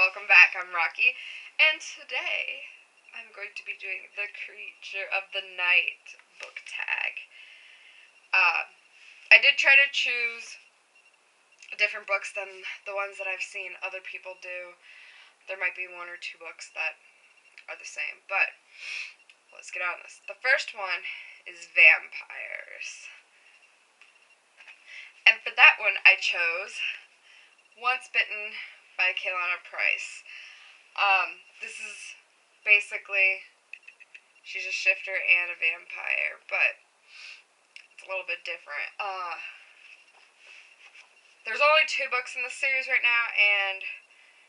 welcome back. I'm Rocky, and today I'm going to be doing the Creature of the Night book tag. I did try to choose different books than the ones that I've seen other people do. There might be one or two books that are the same, but let's get on this. The first one is Vampires. And for that one, I chose Once Bitten by Kailana Price. This is basically, she's a shifter and a vampire, but it's a little bit different. There's only 2 books in the series right now, and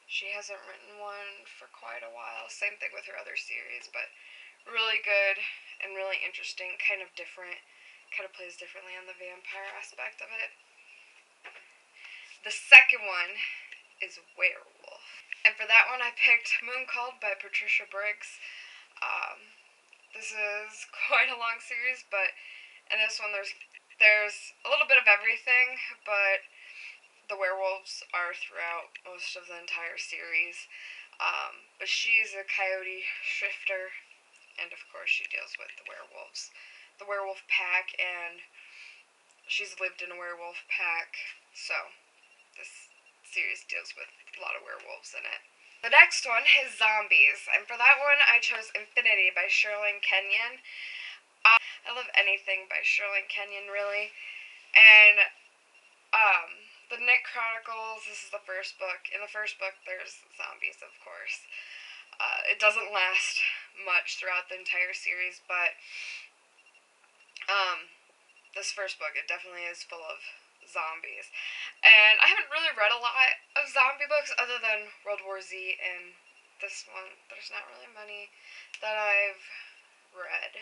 she hasn't written one for quite a while. Same thing with her other series, but really good and really interesting, kind of different, kind of plays differently on the vampire aspect of it. The second one is Wearable. And for that one, I picked Moon Called by Patricia Briggs. This is quite a long series, but in this one there's a little bit of everything, but the werewolves are throughout most of the entire series. But she's a coyote shifter, and of course she deals with the werewolves, the werewolf pack, and she's lived in a werewolf pack, so this series deals with a lot of werewolves in it. The next one is Zombies, and for that one I chose Infinity by Shirley Kenyon. I love anything by Shirley Kenyon, really. And the Nick Chronicles, this is the first book. In the first book there's zombies, of course. It doesn't last much throughout the entire series, but this first book, it definitely is full of zombies. And I haven't really read a lot of zombie books other than World War Z, and this one, there's not really many that I've read.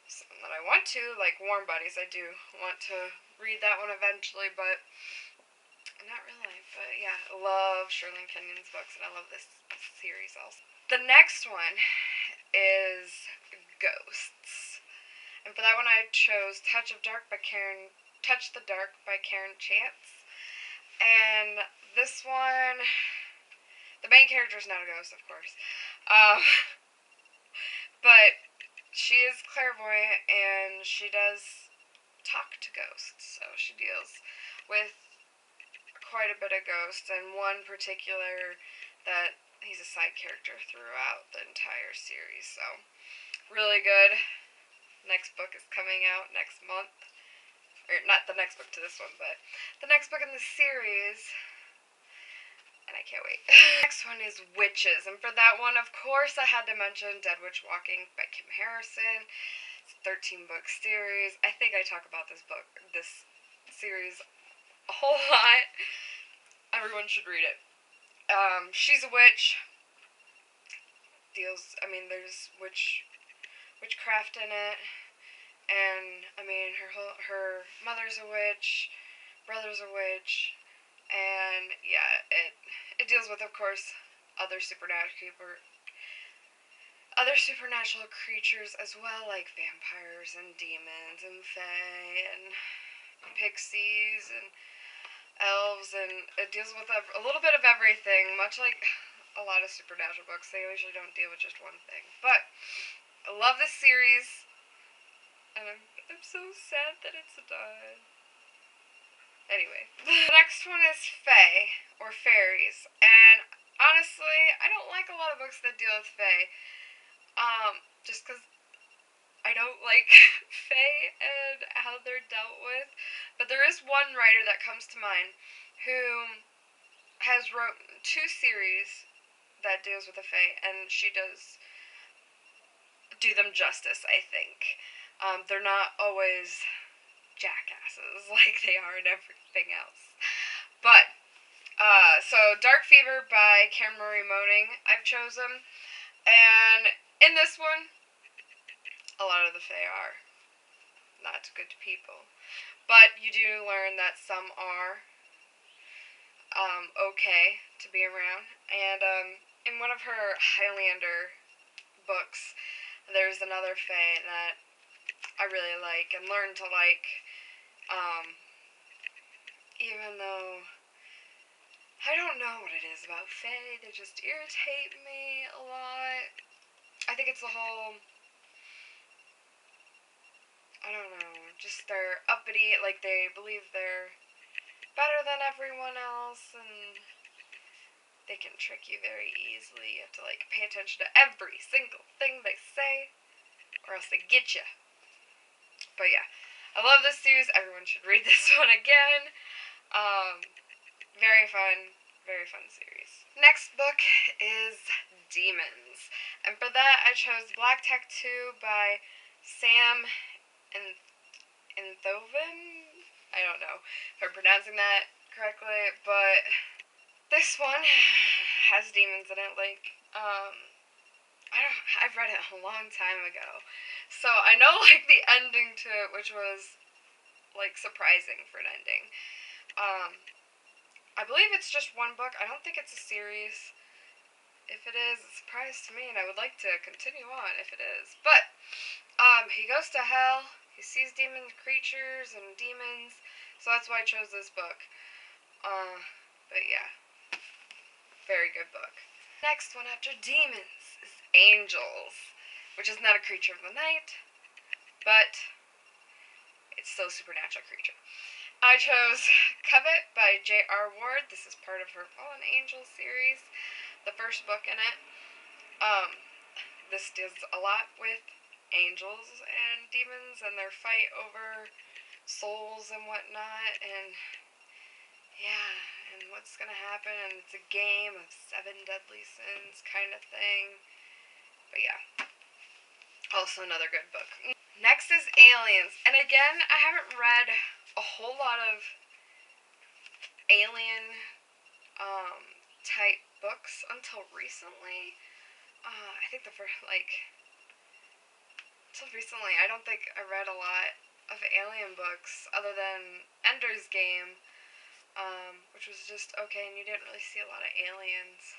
Some that I want to, like Warm Bodies, I do want to read that one eventually, but not really. But yeah, I love Shirley Kenyon's books, and I love this series also. The next one is Ghosts. And for that one I chose Touch the Dark by Karen Chance. And this one, the main character is not a ghost, of course. But she is clairvoyant, and she does talk to ghosts, so she deals with quite a bit of ghosts, and one particular that he's a side character throughout the entire series, so really good. Next book is coming out next month. Or not the next book to this one, but the next book in the series, and I can't wait. Next one is Witches, and for that one, of course, I had to mention Dead Witch Walking by Kim Harrison. It's a 13-book series. I think I talk about this series a whole lot. Everyone should read it. She's a witch. There's witchcraft in it. And, her mother's a witch, brother's a witch, and, yeah, it deals with, of course, other supernatural creatures as well, like vampires and demons and fae and pixies and elves, and it deals with a little bit of everything, much like a lot of supernatural books. They usually don't deal with just one thing. But I love this series. And I'm so sad that it's done. Anyway, the next one is Fae, or Fairies, and honestly, I don't like a lot of books that deal with Fae, just because I don't like Fae and how they're dealt with, but there is one writer that comes to mind who has wrote 2 series that deals with the Fae, and she does do them justice, I think. They're not always jackasses like they are in everything else. But, so Dark Fever by Karen Marie Moning, I've chosen. And in this one, a lot of the Fae are not good people. But you do learn that some are okay to be around. And in one of her Highlander books, there's another Fae that I really like and learn to like, even though I don't know what it is about Fae. They just irritate me a lot. I think it's the whole, I don't know, just they're uppity, like they believe they're better than everyone else, and they can trick you very easily. You have to like pay attention to every single thing they say, or else they get you. But yeah, I love this series. Everyone should read this one again. Very fun series. Next book is Demons, and for that I chose Black Tattoo by Sam and Enthoven. I don't know if I'm pronouncing that correctly, but this one has demons in it. Like, I've read it a long time ago, so I know like the ending to it, which was like surprising for an ending. I believe it's just one book. I don't think it's a series. If it is, it's a surprise to me, and I would like to continue on if it is. But he goes to hell. He sees demon creatures and demons, so that's why I chose this book. But yeah, very good book. Next one after demons is angels, which is not a creature of the night, but it's still a supernatural creature. I chose Covet by J.R. Ward. This is part of her Fallen Angels series, the first book in it. This deals a lot with angels and demons and their fight over souls and whatnot, and yeah, and what's gonna happen, and it's a game of 7 deadly sins kind of thing. But yeah, also another good book. Next is Aliens, and again, I haven't read a whole lot of alien type books until recently. I think the first, like, until recently, I don't think I read a lot of alien books other than Ender's Game, which was just okay, and you didn't really see a lot of aliens.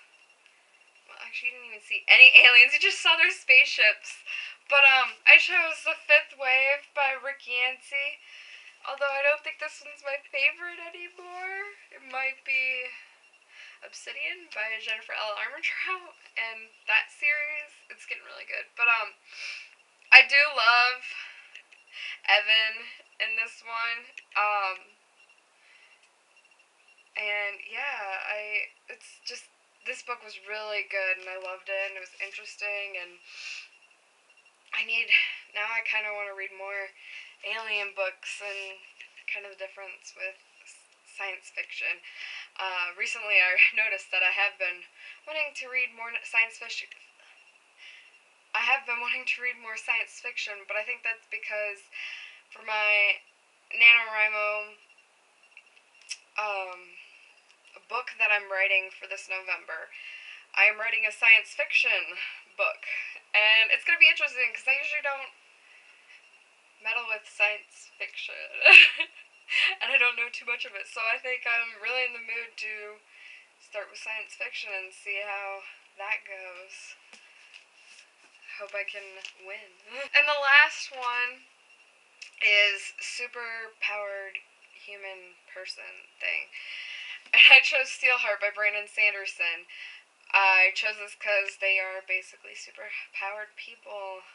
Well, actually, you didn't even see any aliens, you just saw their spaceships. But, I chose The Fifth Wave by Rick Yancey, although I don't think this one's my favorite anymore. It might be Obsidian by Jennifer L. Armentrout, and that series, it's getting really good. But, I do love Evan in this one, and yeah, it's just, this book was really good, and I loved it, and it was interesting, and now I kind of want to read more alien books, and kind of the difference with science fiction. Recently I noticed that I have been wanting to read more science fiction. But I think that's because for my NaNoWriMo a book that I'm writing for this November, I am writing a science fiction book, and it's going to be interesting because I usually don't meddle with science fiction, and I don't know too much of it, so I think I'm really in the mood to start with science fiction and see how that goes. Hope I can win. And the last one is super powered human person thing. And I chose Steelheart by Brandon Sanderson. I chose this because they are basically super powered people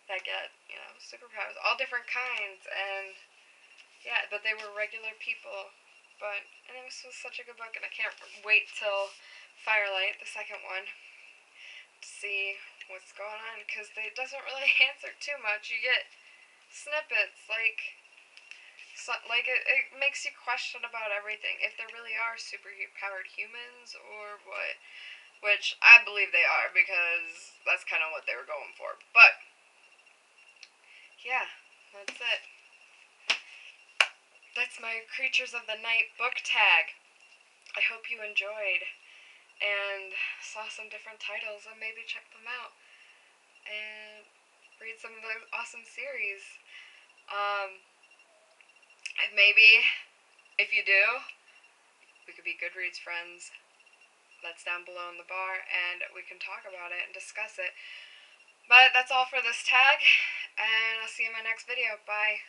that get, superpowers, all different kinds, and yeah, but they were regular people. And this was such a good book, and I can't wait till Firelight, the second one, to see what's going on, because it doesn't really answer too much. You get snippets, it makes you question about everything, if there really are super powered humans or what, which I believe they are, because that's kind of what they were going for. But yeah, that's it. That's my Creatures of the Night book tag. I hope you enjoyed and saw some different titles, and maybe check them out and read some of the awesome series. And maybe if you do, we could be Goodreads friends. That's down below in the bar, and we can talk about it and discuss it. But that's all for this tag, and I'll see you in my next video. Bye.